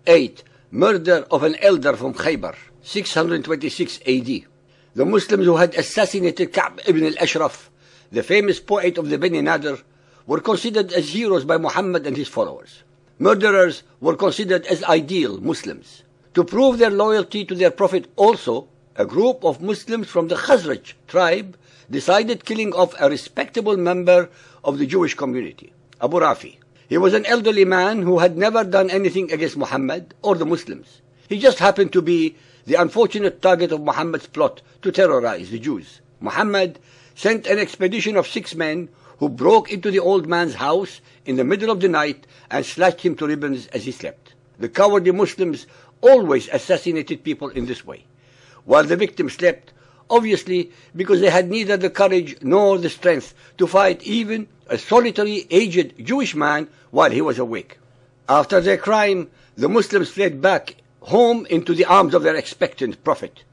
8. Murder of an elder from Khaybar, 626 AD. The Muslims who had assassinated Ka'b ibn al-Ashraf, the famous poet of the Bani Nadir, were considered as heroes by Muhammad and his followers. Murderers were considered as ideal Muslims. To prove their loyalty to their Prophet also, a group of Muslims from the Khazraj tribe decided killing off a respectable member of the Jewish community, Abu Rafi. He was an elderly man who had never done anything against Muhammad or the Muslims. He just happened to be the unfortunate target of Muhammad's plot to terrorize the Jews. Muhammad sent an expedition of 6 men who broke into the old man's house in the middle of the night and slashed him to ribbons as he slept. The cowardly Muslims always assassinated people in this way, while the victim slept, obviously because they had neither the courage nor the strength to fight even a solitary aged Jewish man while he was awake. After their crime, the Muslims fled back home into the arms of their expectant Prophet.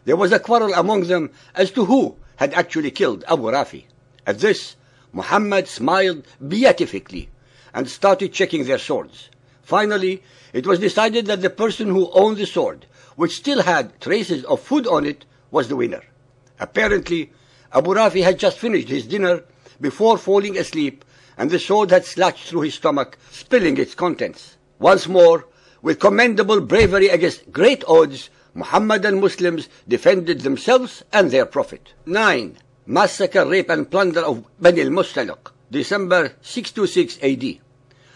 There was a quarrel among them as to who had actually killed Abu Rafi. At this, Muhammad smiled beatifically and started checking their swords. Finally, it was decided that the person who owned the sword, which still had traces of food on it, was the winner. Apparently, Abu Rafi had just finished his dinner before falling asleep, and the sword had slashed through his stomach, spilling its contents. Once more, with commendable bravery against great odds, Muhammad and Muslims defended themselves and their Prophet. 9. Massacre, rape and plunder of Bani al-Mustaliq, December 626 AD.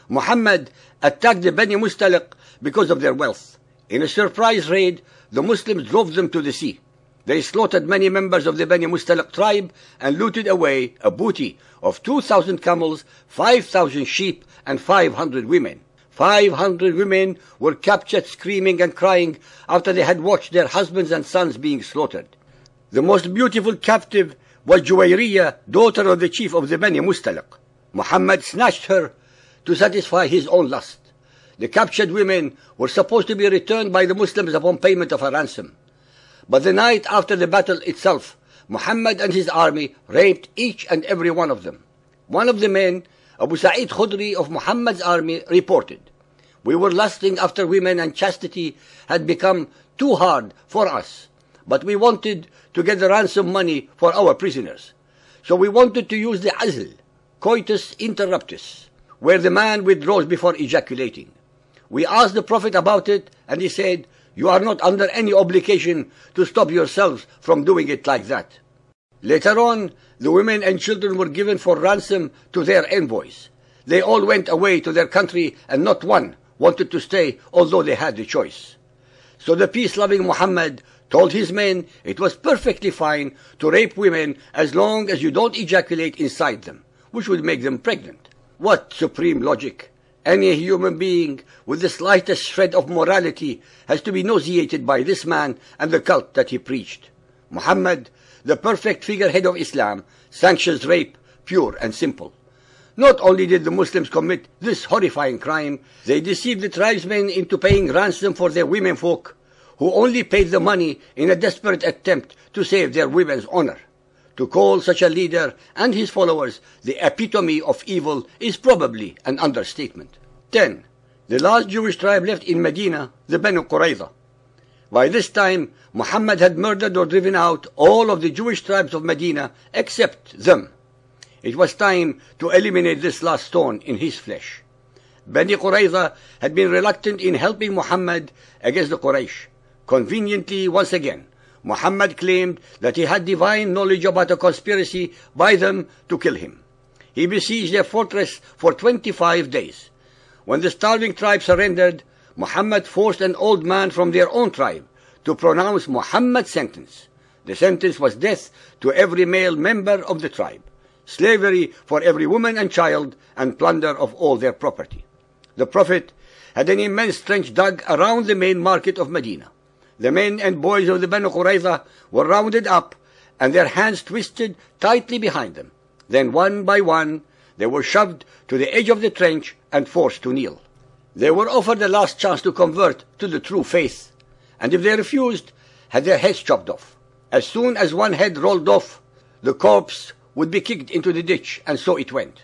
Muhammad attacked the Bani Mustaliq because of their wealth. In a surprise raid, the Muslims drove them to the sea. They slaughtered many members of the Bani Mustaliq tribe and looted away a booty of 2,000 camels, 5,000 sheep, and 500 women. 500 women were captured screaming and crying after they had watched their husbands and sons being slaughtered. The most beautiful captive was Juwayriyah, daughter of the chief of the Bani Mustaliq. Muhammad snatched her to satisfy his own lust. The captured women were supposed to be returned by the Muslims upon payment of a ransom. But the night after the battle itself, Muhammad and his army raped each and every one of them. One of the men, Abu Sa'id Khudri of Muhammad's army, reported, "We were lusting after women and chastity had become too hard for us, but we wanted to get the ransom money for our prisoners. So we wanted to use the azl, coitus interruptus, where the man withdraws before ejaculating. We asked the Prophet about it, and he said, 'You are not under any obligation to stop yourselves from doing it like that.' Later on, the women and children were given for ransom to their envoys. They all went away to their country, and not one wanted to stay, although they had the choice. So the peace-loving Muhammad told his men it was perfectly fine to rape women as long as you don't ejaculate inside them, which would make them pregnant. What supreme logic! Any human being with the slightest shred of morality has to be nauseated by this man and the cult that he preached. Muhammad, the perfect figurehead of Islam, sanctions rape, pure and simple. Not only did the Muslims commit this horrifying crime, they deceived the tribesmen into paying ransom for their womenfolk, who only paid the money in a desperate attempt to save their women's honor. To call such a leader and his followers the epitome of evil is probably an understatement. 10. The last Jewish tribe left in Medina, the Banu Qurayza. By this time, Muhammad had murdered or driven out all of the Jewish tribes of Medina except them. It was time to eliminate this last thorn in his flesh. Bani Qurayza had been reluctant in helping Muhammad against the Quraysh. Conveniently, once again, Muhammad claimed that he had divine knowledge about a conspiracy by them to kill him. He besieged their fortress for 25 days. When the starving tribe surrendered, Muhammad forced an old man from their own tribe to pronounce Muhammad's sentence. The sentence was death to every male member of the tribe, slavery for every woman and child, and plunder of all their property. The Prophet had an immense trench dug around the main market of Medina. The men and boys of the Banu Qurayza were rounded up and their hands twisted tightly behind them. Then one by one they were shoved to the edge of the trench and forced to kneel. They were offered a last chance to convert to the true faith, and if they refused, had their heads chopped off. As soon as one head rolled off, the corpse would be kicked into the ditch, and so it went.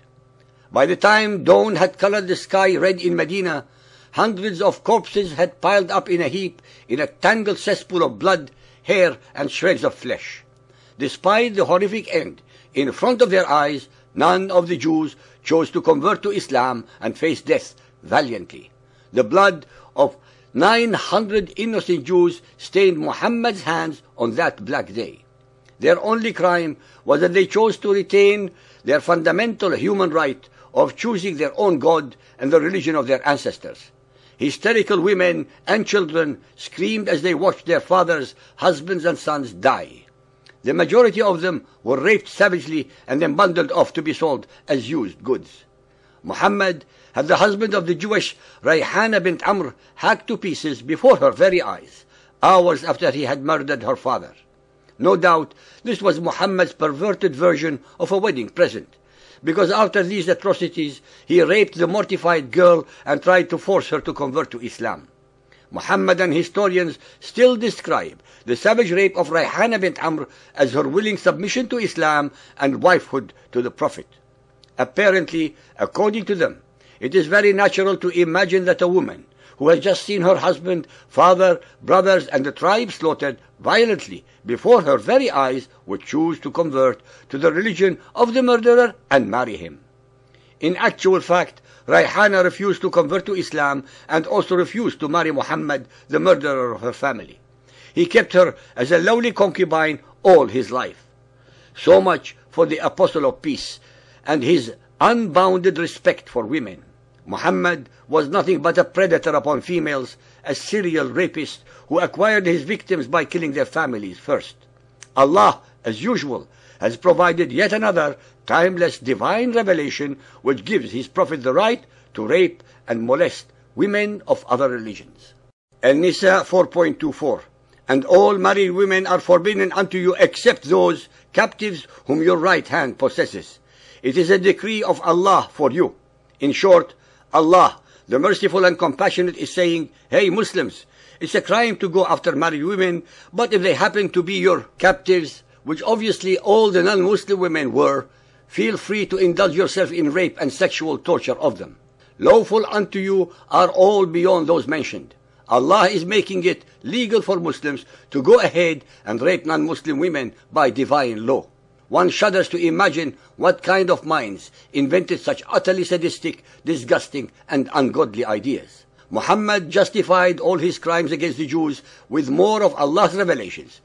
By the time dawn had colored the sky red in Medina, hundreds of corpses had piled up in a heap in a tangled cesspool of blood, hair, and shreds of flesh. Despite the horrific end, in front of their eyes, none of the Jews chose to convert to Islam and face death valiantly. The blood of 900 innocent Jews stained Muhammad's hands on that black day. Their only crime was that they chose to retain their fundamental human right of choosing their own God and the religion of their ancestors. Hysterical women and children screamed as they watched their fathers, husbands, and sons die. The majority of them were raped savagely and then bundled off to be sold as used goods. Muhammad had the husband of the Jewish Rayhana bint Amr hacked to pieces before her very eyes, hours after he had murdered her father. No doubt this was Muhammad's perverted version of a wedding present, because after these atrocities he raped the mortified girl and tried to force her to convert to Islam. Muhammadan historians still describe the savage rape of Rayhana bint Amr as her willing submission to Islam and wifehood to the Prophet. Apparently, according to them, it is very natural to imagine that a woman who has just seen her husband, father, brothers, and the tribe slaughtered violently before her very eyes would choose to convert to the religion of the murderer and marry him. In actual fact, Rayhana refused to convert to Islam and also refused to marry Muhammad, the murderer of her family. He kept her as a lowly concubine all his life. So much for the Apostle of Peace and his unbounded respect for women. Muhammad was nothing but a predator upon females, a serial rapist who acquired his victims by killing their families first. Allah, as usual, has provided yet another timeless divine revelation which gives his Prophet the right to rape and molest women of other religions. An-Nisa 4.24 And all married women are forbidden unto you except those captives whom your right hand possesses. It is a decree of Allah for you. In short, Allah, the merciful and compassionate, is saying, hey Muslims, it's a crime to go after married women, but if they happen to be your captives, which obviously all the non-Muslim women were, feel free to indulge yourself in rape and sexual torture of them. Lawful unto you are all beyond those mentioned. Allah is making it legal for Muslims to go ahead and rape non-Muslim women by divine law. One shudders to imagine what kind of minds invented such utterly sadistic, disgusting, and ungodly ideas. Muhammad justified all his crimes against the Jews with more of Allah's revelations.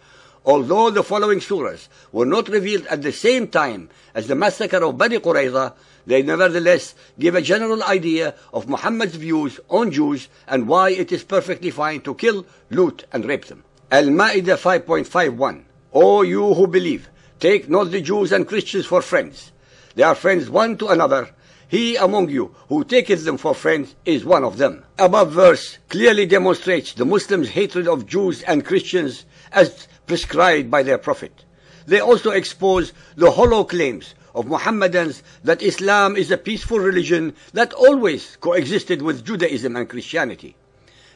Although the following surahs were not revealed at the same time as the massacre of Bani Qurayza, they nevertheless give a general idea of Muhammad's views on Jews and why it is perfectly fine to kill, loot, and rape them. Al-Ma'idah 5.51 O you who believe, take not the Jews and Christians for friends. They are friends one to another. He among you who taketh them for friends is one of them. Above verse clearly demonstrates the Muslims' hatred of Jews and Christians as prescribed by their Prophet. They also expose the hollow claims of Muhammadans that Islam is a peaceful religion that always coexisted with Judaism and Christianity.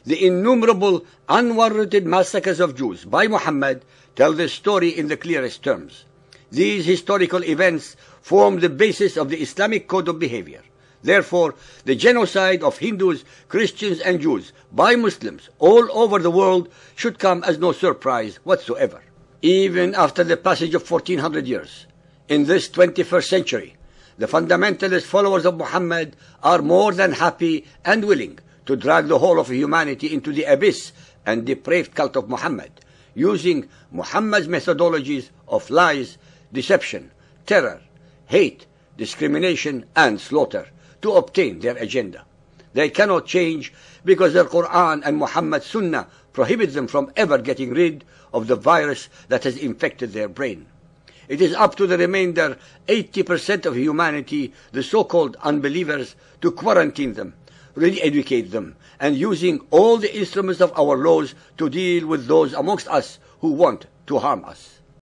The innumerable unwarranted massacres of Jews by Muhammad tell the story in the clearest terms. These historical events form the basis of the Islamic code of behavior. Therefore, the genocide of Hindus, Christians, and Jews by Muslims all over the world should come as no surprise whatsoever. Even after the passage of 1400 years, in this 21st century, the fundamentalist followers of Muhammad are more than happy and willing to drag the whole of humanity into the abyss and depraved cult of Muhammad, using Muhammad's methodologies of lies, deception, terror, hate, discrimination, and slaughter to obtain their agenda. They cannot change because their Quran and Muhammad's Sunnah prohibit them from ever getting rid of the virus that has infected their brain. It is up to the remainder 80% of humanity, the so-called unbelievers, to quarantine them, re-educate them, and using all the instruments of our laws to deal with those amongst us who want to harm us.